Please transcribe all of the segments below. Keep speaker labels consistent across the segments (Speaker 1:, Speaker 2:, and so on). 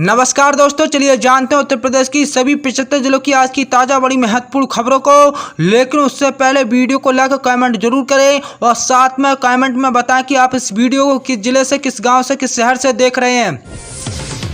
Speaker 1: नमस्कार दोस्तों, चलिए जानते हैं उत्तर प्रदेश की सभी 75 जिलों की आज की ताज़ा बड़ी महत्वपूर्ण खबरों को। लेकिन उससे पहले वीडियो को लाइक कमेंट जरूर करें और साथ में कमेंट में बताएं कि आप इस वीडियो को किस जिले से, किस गांव से, किस शहर से देख रहे हैं।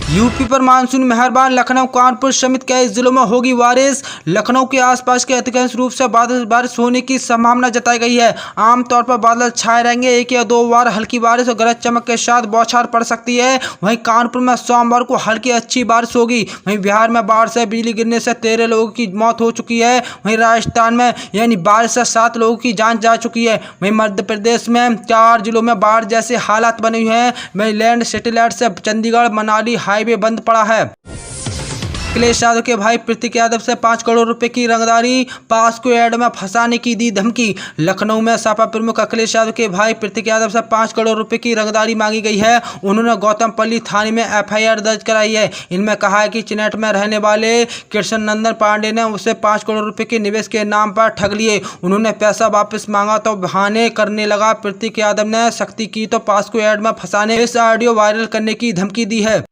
Speaker 1: यूपी पर मानसून मेहरबान, लखनऊ, कानपुर समेत कई जिलों में होगी बारिश। लखनऊ के आसपास के अधिकांश रूप से बारिश होने की संभावना जताई गई है। आमतौर पर बादल छाए रहेंगे, एक या दो बार हल्की बारिश और गरज चमक के साथ बौछार पड़ सकती है। वहीं कानपुर में सोमवार को हल्की अच्छी बारिश होगी। वहीं बिहार में बाढ़ से बिजली गिरने से 13 लोगों की मौत हो चुकी है। वहीं राजस्थान में यानी बारिश से 7 लोगों की जान जा चुकी है। वहीं मध्य प्रदेश में 4 जिलों में बाढ़ जैसे हालात बने हुए हैं। वहीं लैंड सैटेलाइट से चंडीगढ़ मनाली हाईवे बंद पड़ा है। अखिलेश यादव के भाई प्रतीक यादव से 5 करोड़ रुपए की रंगदारी, पास्को ऐड में फंसाने की दी धमकी। लखनऊ में सपा प्रमुख अखिलेश यादव के भाई प्रतीक यादव से 5 करोड़ रुपए की रंगदारी मांगी गई है। उन्होंने गौतमपल्ली थाने में एफआईआर दर्ज कराई है। इनमें कहा है कि चिनेट में रहने वाले कृष्ण नंदन पांडे ने उसे 5 करोड़ रुपए के निवेश के नाम पर ठग लिए। उन्होंने पैसा वापस मांगा तो बहाने करने लगा। प्रतीक यादव ने सख्ती की तो पास्को ऐड में फंसाने, इस ऑडियो वायरल करने की धमकी दी है।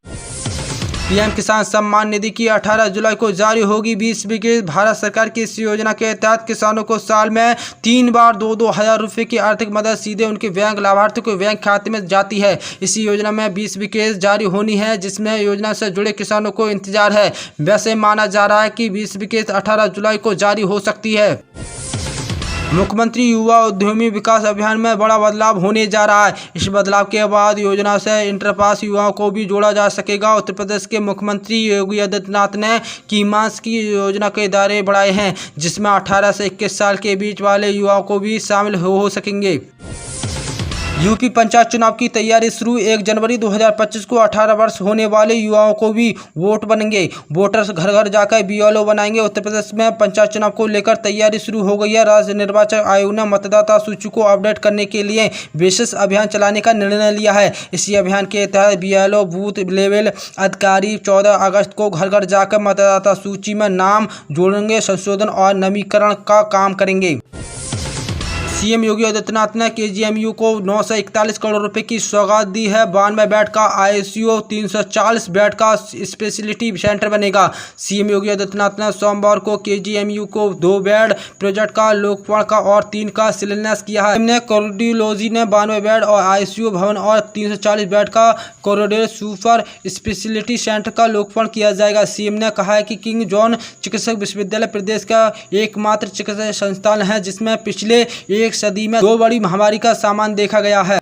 Speaker 1: पीएम किसान सम्मान निधि की 18 जुलाई को जारी होगी 20 विकेट। भारत सरकार की इस योजना के तहत किसानों को साल में 3 बार 2-2 हज़ार रुपये की आर्थिक मदद सीधे उनके बैंक लाभार्थी को बैंक खाते में जाती है। इसी योजना में 20 विकेट जारी होनी है, जिसमें योजना से जुड़े किसानों को इंतजार है। वैसे माना जा रहा है कि 20 विकेट 18 जुलाई को जारी हो सकती है। मुख्यमंत्री युवा उद्यमी विकास अभियान में बड़ा बदलाव होने जा रहा है। इस बदलाव के बाद योजना से इंटरपास युवाओं को भी जोड़ा जा सकेगा। उत्तर प्रदेश के मुख्यमंत्री योगी आदित्यनाथ ने कीमांस की योजना के दायरे बढ़ाए हैं, जिसमें 18 से 21 साल के बीच वाले युवाओं को भी शामिल हो सकेंगे। यूपी पंचायत चुनाव की तैयारी शुरू। 1 जनवरी 2025 को 18 वर्ष होने वाले युवाओं को भी वोट बनेंगे। वोटर्स घर घर जाकर बीएलओ बनाएंगे। उत्तर प्रदेश में पंचायत चुनाव को लेकर तैयारी शुरू हो गई है। राज्य निर्वाचन आयोग ने मतदाता सूची को अपडेट करने के लिए विशेष अभियान चलाने का निर्णय लिया है। इसी अभियान के तहत बीएलओ बूथ लेवल अधिकारी 14 अगस्त को घर घर जाकर मतदाता सूची में नाम जोड़ेंगे, संशोधन और नवीनीकरण का काम करेंगे। सीएम योगी आदित्यनाथ ने केजीएमयू को 941 करोड़ रुपए की सौगात दी है। 92 बेड का आईसीयू, 340 बेड का स्पेशलिटी सेंटर बनेगा। सीएम योगी आदित्यनाथ ने सोमवार को केजीएमयू को 2 बेड प्रोजेक्ट का लोकार्पण का और 3 का शिलान्यास किया है। हमने कार्डियोलॉजी ने 92 बेड और आईसीयू भवन और 340 बेड का कोरोनरी सुपर स्पेशलिटी सेंटर का लोकार्पण किया जाएगा। सीएम ने कहा है कि किंग जॉन चिकित्सक विश्वविद्यालय प्रदेश का एकमात्र चिकित्सा संस्थान है जिसमें पिछले 1 सदी में 2 बड़ी महामारी का सामान देखा गया है।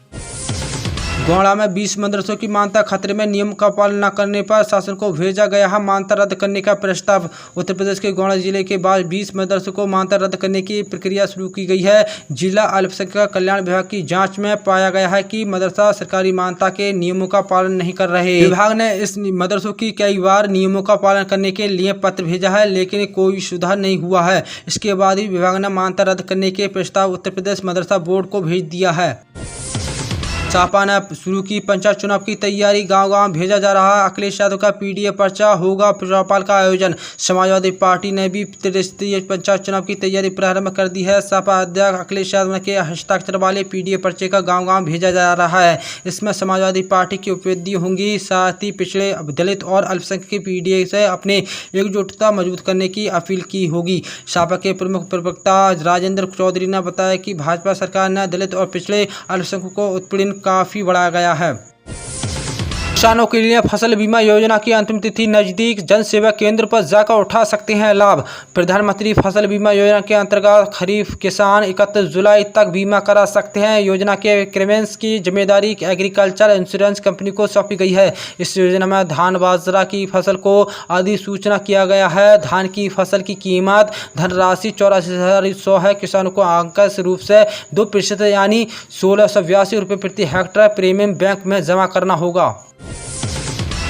Speaker 1: गोंडा में 20 मदरसों की मान्यता खतरे में, नियम का पालन न करने पर शासन को भेजा गया है मान्यता रद्द करने का प्रस्ताव। उत्तर प्रदेश के गोंडा जिले के बाद 20 मदरसों को मान्यता रद्द करने की प्रक्रिया शुरू की गई है। जिला अल्पसंख्यक कल्याण विभाग की जांच में पाया गया है कि मदरसा सरकारी मान्यता के नियमों का पालन नहीं कर रहे। विभाग ने इस मदरसों की कई बार नियमों का पालन करने के लिए पत्र भेजा है, लेकिन कोई सुधार नहीं हुआ है। इसके बाद ही विभाग ने मान्यता रद्द करने के प्रस्ताव उत्तर प्रदेश मदरसा बोर्ड को भेज दिया है। सपा ने शुरू की पंचायत चुनाव की तैयारी, गांव-गांव भेजा जा रहा है। अखिलेश यादव का पीडीए पर्चा, होगा चौपाल का आयोजन। समाजवादी पार्टी ने भी त्रिस्तरीय पंचायत चुनाव की तैयारी प्रारंभ कर दी है। सपा अध्यक्ष अखिलेश यादव के हस्ताक्षर वाले पीडीए पर्चे का गांव-गांव भेजा जा रहा है। इसमें समाजवादी पार्टी की उपलब्धि होंगी, साथ ही पिछड़े, दलित और अल्पसंख्यक पीडीए से अपने एकजुटता मजबूत करने की अपील की होगी। सपा के प्रमुख प्रवक्ता राजेंद्र चौधरी ने बताया कि भाजपा सरकार ने दलित और पिछड़े अल्पसंख्यकों को उत्पीड़न काफी बढ़ाया गया है। किसानों के लिए फसल बीमा योजना की अंतिम तिथि नजदीक, जन सेवा केंद्र पर जाकर उठा सकते हैं लाभ। प्रधानमंत्री फसल बीमा योजना के अंतर्गत खरीफ किसान 31 जुलाई तक बीमा करा सकते हैं। योजना के क्लेमेंट की जिम्मेदारी एग्रीकल्चर इंश्योरेंस कंपनी को सौंपी गई है। इस योजना में धान बाजरा की फसल को अधिसूचना किया गया है। धान की फसल की कीमत धनराशि 84,100 है। किसानों को अंकश रूप से 2% यानी 1682 रुपये प्रति हेक्टेयर प्रीमियम बैंक में जमा करना होगा।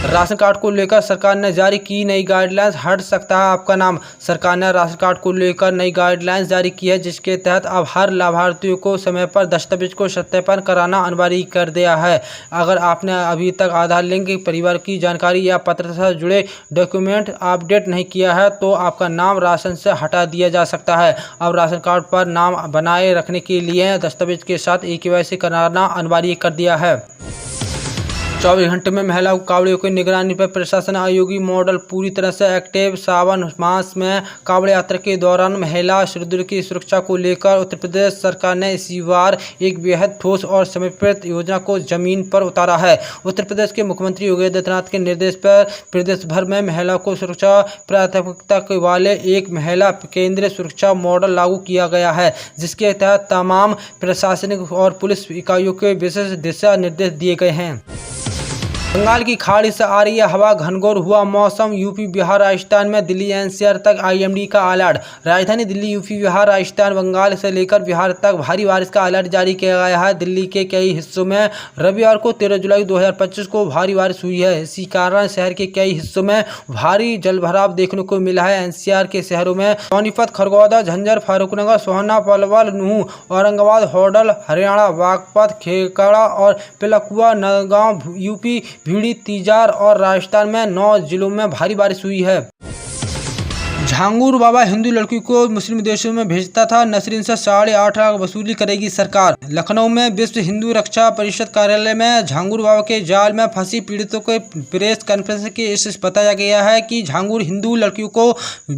Speaker 1: राशन कार्ड को लेकर सरकार ने जारी की नई गाइडलाइंस, हट सकता है आपका नाम। सरकार ने राशन कार्ड को लेकर नई गाइडलाइंस जारी की है, जिसके तहत अब हर लाभार्थियों को समय पर दस्तावेज को सत्यापन कराना अनिवार्य कर दिया है। अगर आपने अभी तक आधार लिंक, परिवार की जानकारी या पत्र से जुड़े डॉक्यूमेंट अपडेट नहीं किया है तो आपका नाम राशन से हटा दिया जा सकता है। अब राशन कार्ड पर नाम बनाए रखने के लिए दस्तावेज के साथ ई-केवाईसी कराना अनिवार्य कर दिया है। 24 घंटे में महिला कावड़ियों की निगरानी पर प्रशासन आयोगी मॉडल पूरी तरह से एक्टिव। सावन मास में कावड़ यात्रा के दौरान महिला श्रद्धालुओं की सुरक्षा को लेकर उत्तर प्रदेश सरकार ने इसी बार एक बेहद ठोस और समर्पित योजना को जमीन पर उतारा है। उत्तर प्रदेश के मुख्यमंत्री योगी आदित्यनाथ के निर्देश पर प्रदेश भर में महिलाओं को सुरक्षा प्राथमिकता वाले एक महिला केंद्रीय सुरक्षा मॉडल लागू किया गया है, जिसके तहत तमाम प्रशासनिक और पुलिस इकाइयों के विशेष दिशा निर्देश दिए गए हैं। बंगाल की खाड़ी से आ रही हवा, घनघोर हुआ मौसम। यूपी बिहार राजस्थान में दिल्ली एनसीआर तक आईएमडी का अलर्ट। राजधानी दिल्ली, यूपी बिहार राजस्थान, बंगाल से लेकर बिहार तक भारी बारिश का अलर्ट जारी किया गया है। दिल्ली के कई हिस्सों में रविवार को 13 जुलाई 2025 को भारी बारिश हुई है। इसी कारण शहर के कई हिस्सों में भारी जलभराव देखने को मिला है। एनसीआर के शहरों में सोनीपत, खरगोदा, झज्जर, फारुखनगर, सोहना, पलवल, नूंह, औरंगाबाद, होडल, हरियाणा, बागपत, खेकड़ा और पिलकुआ, नौगांव, यूपी, भिंडी, तीजार और राजस्थान में 9 जिलों में भारी बारिश हुई है। झांगुर बाबा हिंदू लड़की को मुस्लिम देशों में भेजता था, नसरीन से 8.5 लाख वसूली करेगी सरकार। लखनऊ में विश्व हिंदू रक्षा परिषद कार्यालय में झांगुर बाबा के जाल में फंसी पीड़ितों को प्रेस कॉन्फ्रेंस के इस बताया गया है कि झांगुर हिंदू लड़कियों को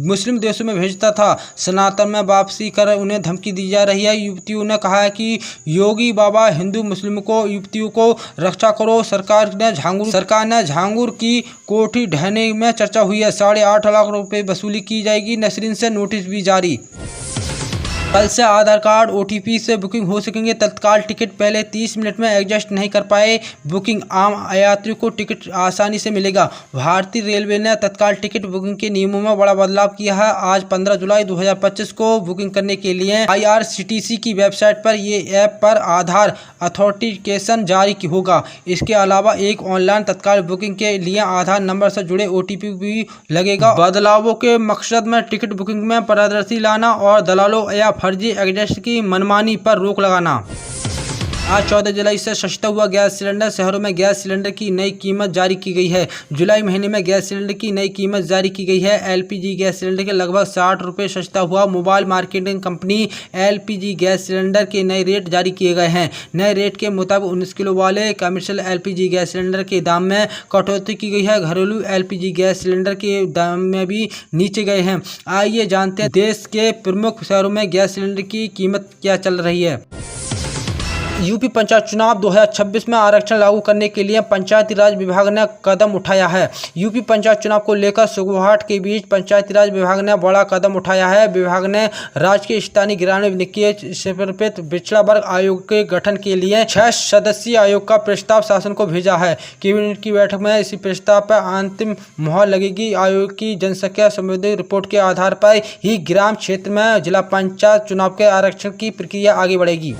Speaker 1: मुस्लिम देशों में भेजता था। सनातन में वापसी कर उन्हें धमकी दी जा रही है। युवतियों ने कहा है कि योगी बाबा हिंदू मुस्लिम को युवतियों को रक्षा करो। सरकार ने झांगुर की कोठी ढहने में चर्चा हुई है। 8.5 लाख रुपए वसूली की जाएगी। नसरीन से नोटिस भी जारी। कल से आधार कार्ड ओटीपी से बुकिंग हो सकेंगे। तत्काल टिकट पहले 30 मिनट में एडजस्ट नहीं कर पाए बुकिंग, आम यात्रियों को टिकट आसानी से मिलेगा। भारतीय रेलवे ने तत्काल टिकट बुकिंग के नियमों में बड़ा बदलाव किया है। आज 15 जुलाई 2025 को बुकिंग करने के लिए IRCTC की वेबसाइट पर ये ऐप पर आधार अथॉरिटिकेशन जारी होगा। इसके अलावा एक ऑनलाइन तत्काल बुकिंग के लिए आधार नंबर से जुड़े OTP भी लगेगा। बदलावों के मकसद में टिकट बुकिंग में पारदर्शी लाना और दलालों या फर्जी एजेंट की मनमानी पर रोक लगाना। आज 14 जुलाई से सस्ता हुआ गैस सिलेंडर। शहरों में गैस सिलेंडर की नई कीमत जारी की गई है। जुलाई महीने में गैस सिलेंडर की नई कीमत जारी की गई है। LPG गैस सिलेंडर के लगभग 60 रुपये सस्ता हुआ। Mobile marketing company LPG gas cylinder के नए रेट जारी किए गए हैं। नए रेट के मुताबिक 19 किलो वाले कमर्शियल LPG गैस सिलेंडर के दाम में कटौती की गई है। घरेलू LPG गैस सिलेंडर के दाम में भी नीचे गए हैं। आइए जानते हैं देश के प्रमुख शहरों में गैस सिलेंडर की कीमत क्या चल रही है। यूपी पंचायत चुनाव 2026 में आरक्षण लागू करने के लिए पंचायती राज विभाग ने कदम उठाया है। यूपी पंचायत चुनाव को लेकर सुगबुगाहट के बीच पंचायती राज विभाग ने बड़ा कदम उठाया है। विभाग ने राज्य के स्थानीय ग्रामीण निकाय समर्पित पिछड़ा वर्ग आयोग के गठन के लिए 6 सदस्यीय आयोग का प्रस्ताव शासन को भेजा है। कैबिनेट की बैठक में इसी प्रस्ताव पर अंतिम मुहर लगेगी। आयोग की जनसंख्या संबंधी रिपोर्ट के आधार पर ही ग्राम क्षेत्र में जिला पंचायत चुनाव के आरक्षण की प्रक्रिया आगे बढ़ेगी।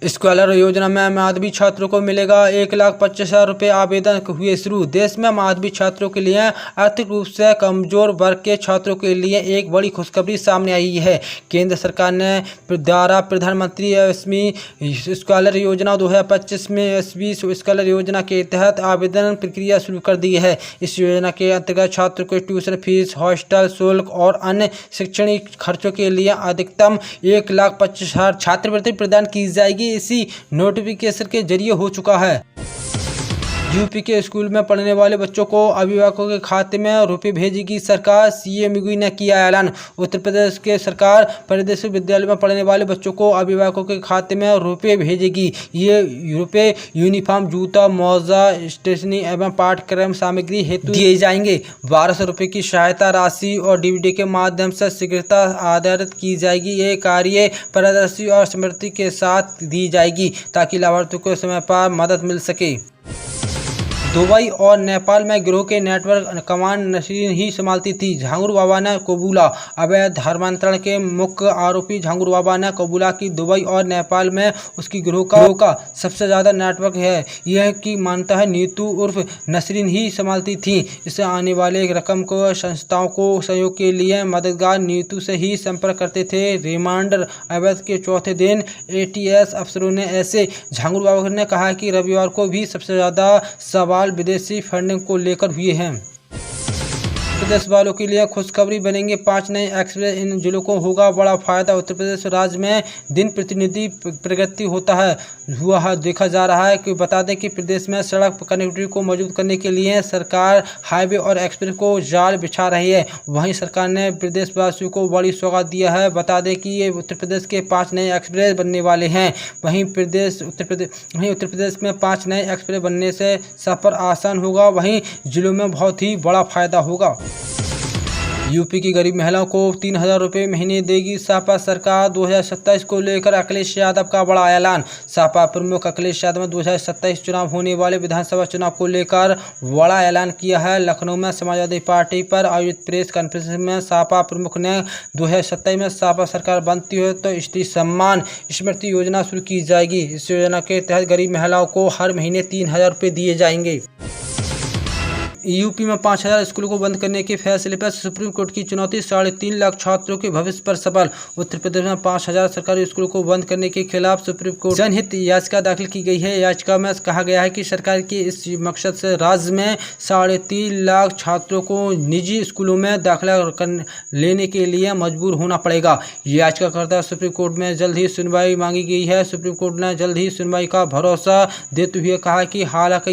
Speaker 1: स्कॉलर योजना में माध्यमिक छात्रों को मिलेगा 1,25,000 रुपये। आवेदन हुए शुरू। देश में माध्यमिक छात्रों के लिए आर्थिक रूप से कमजोर वर्ग के छात्रों के लिए एक बड़ी खुशखबरी सामने आई है। केंद्र सरकार ने द्वारा प्रधानमंत्री एसवी स्कॉलर योजना 2025 में एसवी स्कॉलर योजना के तहत आवेदन प्रक्रिया शुरू कर दी है। इस योजना के अंतर्गत छात्रों को ट्यूशन फीस, हॉस्टल शुल्क और अन्य शैक्षणिक खर्चों के लिए अधिकतम 1,25,000 छात्रवृत्ति प्रदान की जाएगी। इसी नोटिफिकेशन के जरिए हो चुका है। यूपी के स्कूल में पढ़ने वाले बच्चों को अभिभावकों के खाते में रुपए भेजेगी सरकार। CM योगी ने किया ऐलान। उत्तर प्रदेश के सरकार प्रदेश विद्यालय में पढ़ने वाले बच्चों को अभिभावकों के खाते में रुपए भेजेगी। ये रुपए यूनिफॉर्म, जूता, मोजा, स्टेशनरी एवं पाठ्यक्रम सामग्री हेतु दिए जाएंगे। 1200 रुपये की सहायता राशि और DVD के माध्यम से शीघ्रता आधारित की जाएगी। ये कार्य पारदर्शी और समृद्धि के साथ दी जाएगी ताकि लाभार्थियों को समय पर मदद मिल सके। दुबई और नेपाल में गिरोह के नेटवर्क कमान नसरीन ही संभालती थी, झांगुर बाबा ने कबूला। अवैध धर्मांतरण के मुख्य आरोपी झांगुर बाबा ने कबूला कि दुबई और नेपाल में उसकी गिरोह का सबसे ज़्यादा नेटवर्क है। यह की मानता है नीतू उर्फ नसरीन ही संभालती थी। इससे आने वाले रकम को संस्थाओं को सहयोग के लिए मददगार नीतू से ही संपर्क करते थे। रिमांडर अवैध के चौथे दिन ATS अफसरों ने ऐसे झांगुर बाबा ने कहा कि रविवार को भी सबसे ज़्यादा सवाल विदेशी फंडिंग को लेकर हुए हैं। प्रदेश वालों के लिए खुशखबरी बनेंगे 5 नए एक्सप्रेस। इन जिलों को होगा बड़ा फायदा। उत्तर प्रदेश राज्य में दिन प्रतिनिधि प्रगति देखा जा रहा है। कि बता दें कि प्रदेश में सड़क कनेक्टिविटी को मजबूत करने के लिए सरकार हाईवे और एक्सप्रेस को जाल बिछा रही है। वहीं सरकार ने प्रदेशवासियों को बड़ी सौगात दिया है। बता दें कि ये उत्तर प्रदेश के 5 नए एक्सप्रेस बनने वाले हैं। वहीं उत्तर प्रदेश में 5 नए एक्सप्रेस बनने से सफर आसान होगा। वहीं जिलों में बहुत ही बड़ा फायदा होगा। यूपी की गरीब महिलाओं को 3000 रुपये महीने देगी सपा सरकार। 2027 को लेकर अखिलेश यादव का बड़ा ऐलान। सपा प्रमुख अखिलेश यादव ने 2027 चुनाव होने वाले विधानसभा चुनाव को लेकर बड़ा ऐलान किया है। लखनऊ में समाजवादी पार्टी पर आयोजित प्रेस कॉन्फ्रेंस में सपा प्रमुख ने 2027 में सपा सरकार बनती है तो स्त्री सम्मान स्मृति योजना शुरू की जाएगी। इस योजना के तहत गरीब महिलाओं को हर महीने 3000 रुपये दिए जाएंगे। यूपी में 5000 स्कूलों को बंद करने के फैसले पर सुप्रीम कोर्ट की चुनौती। 3.5 लाख छात्रों के भविष्य पर सवाल। उत्तर प्रदेश में 5000 सरकारी स्कूलों को बंद करने के खिलाफ सुप्रीम कोर्ट जनहित याचिका दाखिल की गई है। याचिका में कहा गया है कि सरकार के इस मकसद से राज्य में 3.5 लाख छात्रों को निजी स्कूलों में दाखिला लेने के लिए मजबूर होना पड़ेगा। याचिकाकर्ता सुप्रीम कोर्ट में जल्द ही सुनवाई मांगी गई है। सुप्रीम कोर्ट ने जल्द ही सुनवाई का भरोसा देते हुए कहा कि हालांकि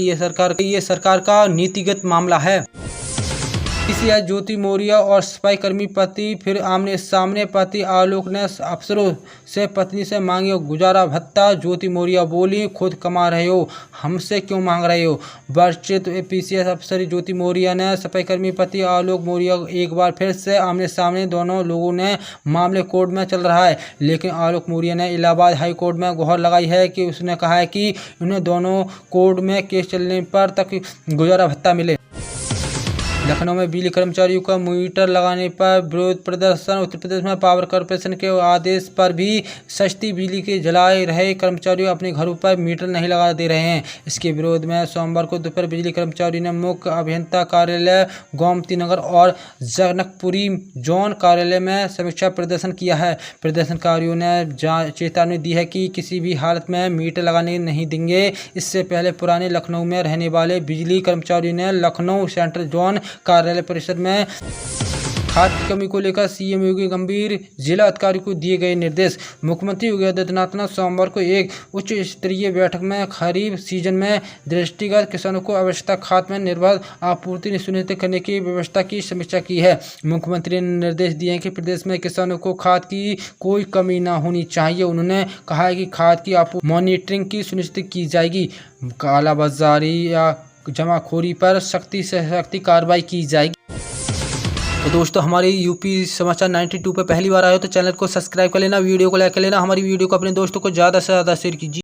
Speaker 1: ये सरकार का नीतिगत मामला है। पीसीआई ज्योति मौर्य और सफाई कर्मी पति फिर आमने सामने। पति आलोक ने अफसरों से पत्नी से मांगे गुजारा भत्ता। ज्योति मौर्य बोली, खुद कमा रहे हो, हमसे क्यों मांग रहे हो। वरिष्ठ पीसीआई अफसर ज्योति मौर्य ने सफाई कर्मी पति आलोक मौर्य एक बार फिर से आमने सामने। दोनों लोगों ने मामले कोर्ट में चल रहा है, लेकिन आलोक मौर्य ने इलाहाबाद हाई कोर्ट में गुहार लगाई है कि उसने कहा है कि उन्हें दोनों कोर्ट में केस चलने पर तक गुजारा भत्ता मिले। लखनऊ में बिजली कर्मचारियों का मीटर लगाने पर विरोध प्रदर्शन। उत्तर प्रदेश में पावर कॉर्पोरेशन के आदेश पर भी सस्ती बिजली के जलाए रहे कर्मचारियों अपने घरों पर मीटर नहीं लगा दे रहे हैं। इसके विरोध में सोमवार को दोपहर बिजली कर्मचारियों ने मुख्य अभियंता कार्यालय गोमती नगर और जनकपुरी जोन कार्यालय में समीक्षा प्रदर्शन किया है। प्रदर्शनकारियों ने चेतावनी दी है कि किसी भी हालत में मीटर लगाने नहीं देंगे। इससे पहले पुराने लखनऊ में रहने वाले बिजली कर्मचारियों ने लखनऊ सेंट्रल जोन कार्यालय परिसर में खाद की कमी को लेकर सीएम योगी गंभीर जिला अधिकारी को दिए गए निर्देश। मुख्यमंत्री योगी आदित्यनाथ ने सोमवार को एक उच्च स्तरीय बैठक में खरीफ सीजन में दृष्टिगत किसानों को आवश्यक खाद में निर्बाध आपूर्ति सुनिश्चित करने की व्यवस्था की समीक्षा की है। मुख्यमंत्री ने निर्देश दिए कि प्रदेश में किसानों को खाद की कोई कमी न होनी चाहिए। उन्होंने कहा है कि खाद की मॉनिटरिंग की सुनिश्चित की जाएगी। कालाबाजारी या जमाखोरी पर सख्ती से सख्ती कार्रवाई की जाएगी। तो दोस्तों, हमारी यूपी समाचार 92 पे पहली बार आए हो तो चैनल को सब्सक्राइब कर लेना, वीडियो को लाइक कर लेना, हमारी वीडियो को अपने दोस्तों को ज़्यादा से ज़्यादा शेयर कीजिए।